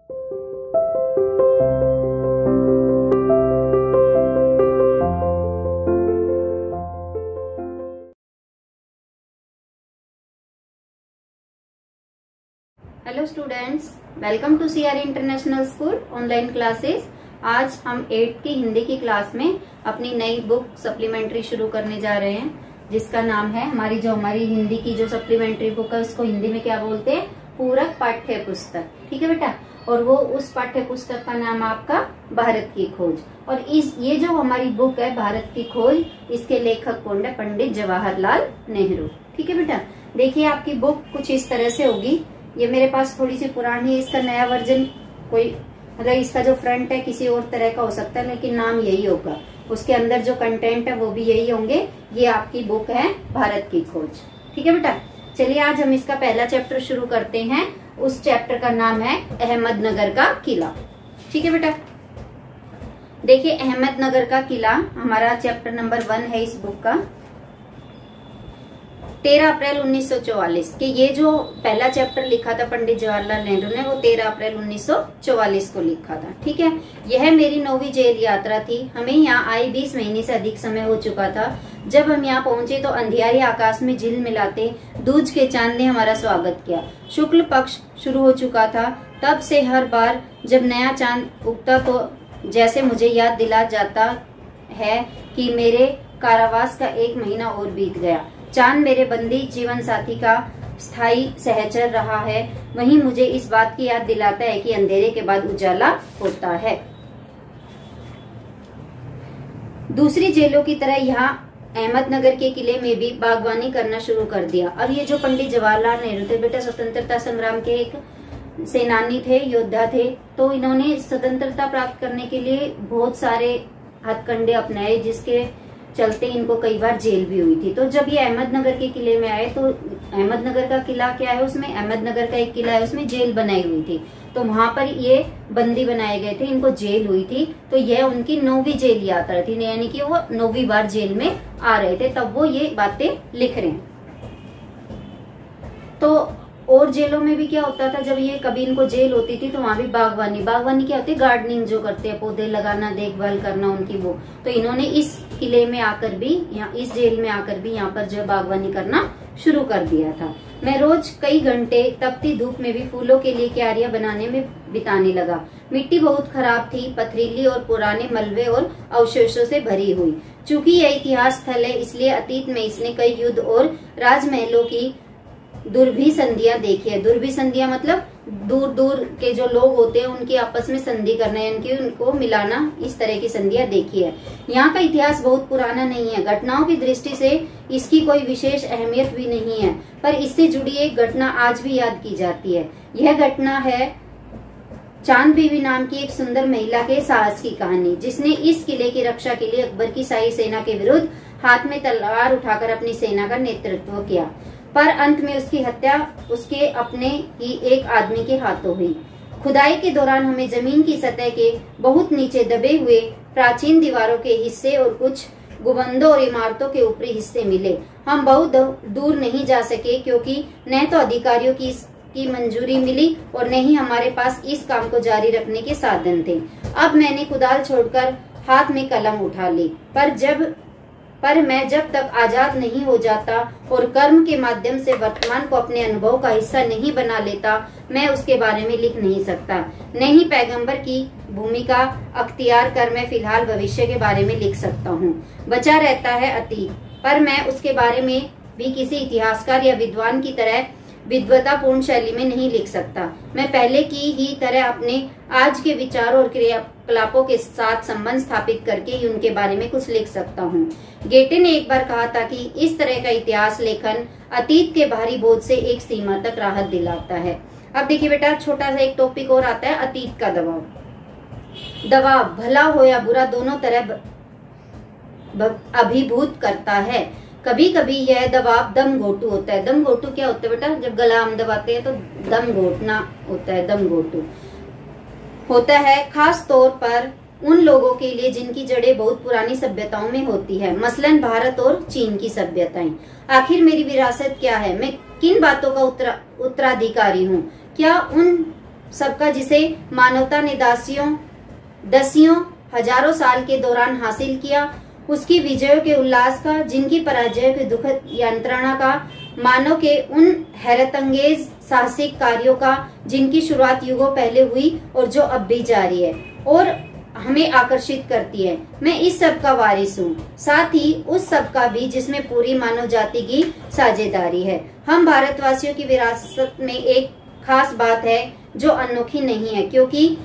Hello students, welcome to C R international school online classes. आज हम 8th की हिंदी की क्लास में अपनी नई बुक सप्लीमेंट्री शुरू करने जा रहे हैं, जिसका नाम है हमारी हिंदी की जो सप्लीमेंट्री बुक है उसको हिंदी में क्या बोलते हैं, पूरक पाठ्य पुस्तक। ठीक है बेटा, और वो उस पाठ्य पुस्तक का नाम आपका भारत की खोज। और ये जो हमारी बुक है भारत की खोज, इसके लेखक कौन है, पंडित जवाहरलाल नेहरू। ठीक है बेटा, देखिए आपकी बुक कुछ इस तरह से होगी। ये मेरे पास थोड़ी सी पुरानी है, इसका नया वर्जन कोई मतलब इसका जो फ्रंट है किसी और तरह का हो सकता है, लेकिन नाम यही होगा। उसके अंदर जो कंटेंट है वो भी यही होंगे। ये आपकी बुक है भारत की खोज। ठीक है बेटा, चलिए आज हम इसका पहला चैप्टर शुरू करते हैं। उस चैप्टर का नाम है अहमदनगर का किला। ठीक है बेटा, देखिए अहमदनगर का किला हमारा चैप्टर नंबर 1 है इस बुक का। 13 अप्रैल 1944 के ये जो पहला चैप्टर लिखा था पंडित जवाहरलाल नेहरू ने, वो 13 अप्रैल 1944 को लिखा था। ठीक है, यह मेरी 9वीं जेल यात्रा थी। हमें यहाँ आए 20 महीने से अधिक समय हो चुका था। जब हम यहाँ पहुंचे तो अंधियारे आकाश में झिलमिलाते दूज के चांद ने हमारा स्वागत किया। शुक्ल पक्ष शुरू हो चुका था। तब से हर बार जब नया चांद उगता तो जैसे मुझे याद दिला जाता है कि मेरे कारावास का 1 महीना और बीत गया। चांद मेरे बंदी जीवन साथी का स्थायी सहचर रहा है, वहीं मुझे इस बात की याद दिलाता है कि अंधेरे के बाद उजाला होता है। दूसरी जेलों की तरह यहाँ अहमदनगर के किले में भी बागवानी करना शुरू कर दिया। अब ये जो पंडित जवाहरलाल नेहरू थे बेटा, स्वतंत्रता संग्राम के एक सेनानी थे, योद्धा थे। तो इन्होंने स्वतंत्रता प्राप्त करने के लिए बहुत सारे हथकंडे अपनाए, जिसके चलते इनको कई बार जेल भी हुई थी। तो जब ये अहमदनगर के किले में आए तो अहमदनगर का किला क्या है, उसमें अहमदनगर का एक किला है, उसमें जेल बनाई हुई थी। तो वहां पर ये बंदी बनाए गए थे, इनको जेल हुई थी। तो यह उनकी 9वीं जेल यात्रा थी, यानी कि वो 9वीं बार जेल में आ रहे थे, तब वो ये बातें लिख रहे हैं। तो और जेलों में भी क्या होता था, जब ये कभी इनको जेल होती थी तो वहां भी बागवानी क्या होती है, गार्डनिंग जो करते हैं, पौधे लगाना, देखभाल करना उनकी वो। तो इन्होंने इस किले में आकर भी, यहाँ इस जेल में आकर भी यहाँ पर जो बागवानी करना शुरू कर दिया था। मैं रोज कई घंटे तपती धूप में भी फूलों के लिए क्यारियां बनाने में बिताने लगा। मिट्टी बहुत खराब थी, पथरीली और पुराने मलबे और अवशेषों से भरी हुई। चूंकि यह इतिहास स्थल है, इसलिए अतीत में इसने कई युद्ध और राजमहलों की दुर्भी संधियां देखी है। दुर्भी संधियां मतलब दूर दूर के जो लोग होते हैं उनकी आपस में संधि करना, यानी कि उनको मिलाना, इस तरह की संधियां देखी है। यहाँ का इतिहास बहुत पुराना नहीं है, घटनाओं की दृष्टि से इसकी कोई विशेष अहमियत भी नहीं है, पर इससे जुड़ी एक घटना आज भी याद की जाती है। यह घटना है चांद बीवी नाम की एक सुंदर महिला के साहस की कहानी, जिसने इस किले की रक्षा के लिए अकबर की शाही सेना के विरुद्ध हाथ में तलवार उठाकर अपनी सेना का नेतृत्व किया। पर अंत में उसकी हत्या उसके अपने ही एक आदमी के हाथों हुई। खुदाई के दौरान हमें जमीन की सतह के बहुत नीचे दबे हुए प्राचीन दीवारों के हिस्से और कुछ गुंबदों और इमारतों के ऊपरी हिस्से मिले। हम बहुत दूर नहीं जा सके, क्योंकि न तो अधिकारियों की मंजूरी मिली और न ही हमारे पास इस काम को जारी रखने के साधन थे। अब मैंने कुदाल छोड़कर हाथ में कलम उठा ली, पर मैं जब तक आजाद नहीं हो जाता और कर्म के माध्यम से वर्तमान को अपने अनुभव का हिस्सा नहीं बना लेता, मैं उसके बारे में लिख नहीं सकता। नहीं पैगंबर की भूमिका अख्तियार कर मैं फिलहाल भविष्य के बारे में लिख सकता हूँ। बचा रहता है अतीत, पर मैं उसके बारे में भी किसी इतिहासकार या विद्वान की तरह विद्वतापूर्ण शैली में नहीं लिख सकता। मैं पहले की ही तरह अपने आज के विचारों और क्रियाकलापों के साथ संबंध स्थापित करके ही उनके बारे में कुछ लिख सकता हूँ। गेटे ने एक बार कहा था कि इस तरह का इतिहास लेखन अतीत के भारी बोझ से एक सीमा तक राहत दिलाता है। अब देखिए बेटा, छोटा सा एक टॉपिक और आता है, अतीत का दबाव भला हो या बुरा दोनों तरह अभिभूत करता है। कभी कभी यह दबाव दम घोटू होता है। दम घोटू क्या होता है बेटा, जब गला हम दबाते हैं तो दम घोटना होता है, दम घोटू होता है, खास तौर पर उन लोगों के लिए जिनकी जड़ें बहुत पुरानी सभ्यताओं में होती है, मसलन भारत और चीन की सभ्यताएं। आखिर मेरी विरासत क्या है, मैं किन बातों का उत्तराधिकारी हूँ? क्या उन सबका जिसे मानवता ने दसियों हजारों साल के दौरान हासिल किया, उसकी विजयों के उल्लास का, जिनकी पराजयों की दुखद यंत्रणा का, मानव के उन हैरतअंगेज साहसिक कार्यों का जिनकी शुरुआत युगों पहले हुई और जो अब भी जारी है और हमें आकर्षित करती है। मैं इस सब का वारिस हूँ, साथ ही उस सब का भी जिसमें पूरी मानव जाति की साझेदारी है। हम भारतवासियों की विरासत में एक खास बात है जो अनोखी नहीं है, क्योंकि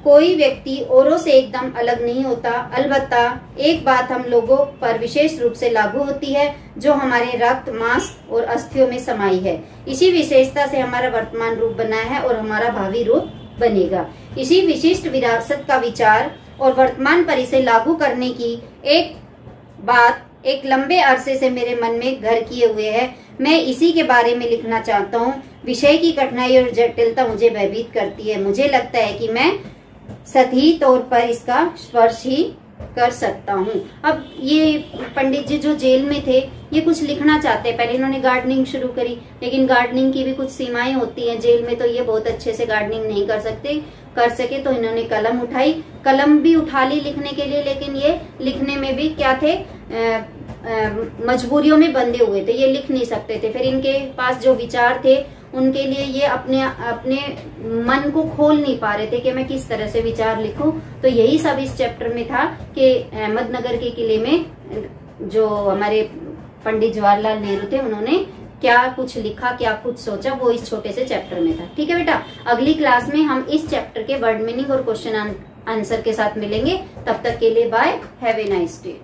कोई व्यक्ति औरों से एकदम अलग नहीं होता। अलबत्ता एक बात हम लोगों पर विशेष रूप से लागू होती है, जो हमारे रक्त, मांस और अस्थियों में समाई है। इसी विशेषता से हमारा वर्तमान रूप बना है और हमारा भावी रूप बनेगा। इसी विशिष्ट विरासत का विचार और वर्तमान पर इसे लागू करने की एक बात एक लंबे अरसे से मेरे मन में घर किए हुए है। मैं इसी के बारे में लिखना चाहता हूँ। विषय की कठिनाई और जटिलता मुझे भयभीत करती है। मुझे लगता है कि मैं सही तौर पर इसका स्पर्श ही कर सकता हूँ। अब ये पंडित जी जो जेल में थे, ये कुछ लिखना चाहते हैं। पहले इन्होंने गार्डनिंग शुरू करी, लेकिन गार्डनिंग की भी कुछ सीमाएं होती हैं जेल में, तो ये बहुत अच्छे से गार्डनिंग नहीं कर सके, तो इन्होंने कलम उठाई। कलम भी उठा ली लिखने के लिए, लेकिन ये लिखने में भी क्या थे, मजबूरियों में बंधे हुए थे, ये लिख नहीं सकते थे। फिर इनके पास जो विचार थे, उनके लिए ये अपने मन को खोल नहीं पा रहे थे कि मैं किस तरह से विचार लिखूं। तो यही सब इस चैप्टर में था कि अहमदनगर के किले में जो हमारे पंडित जवाहरलाल नेहरू थे, उन्होंने क्या कुछ लिखा, क्या कुछ सोचा, वो इस छोटे से चैप्टर में था। ठीक है बेटा, अगली क्लास में हम इस चैप्टर के वर्ड मीनिंग और क्वेश्चन आंसर के साथ मिलेंगे। तब तक के लिए bye, have a nice day.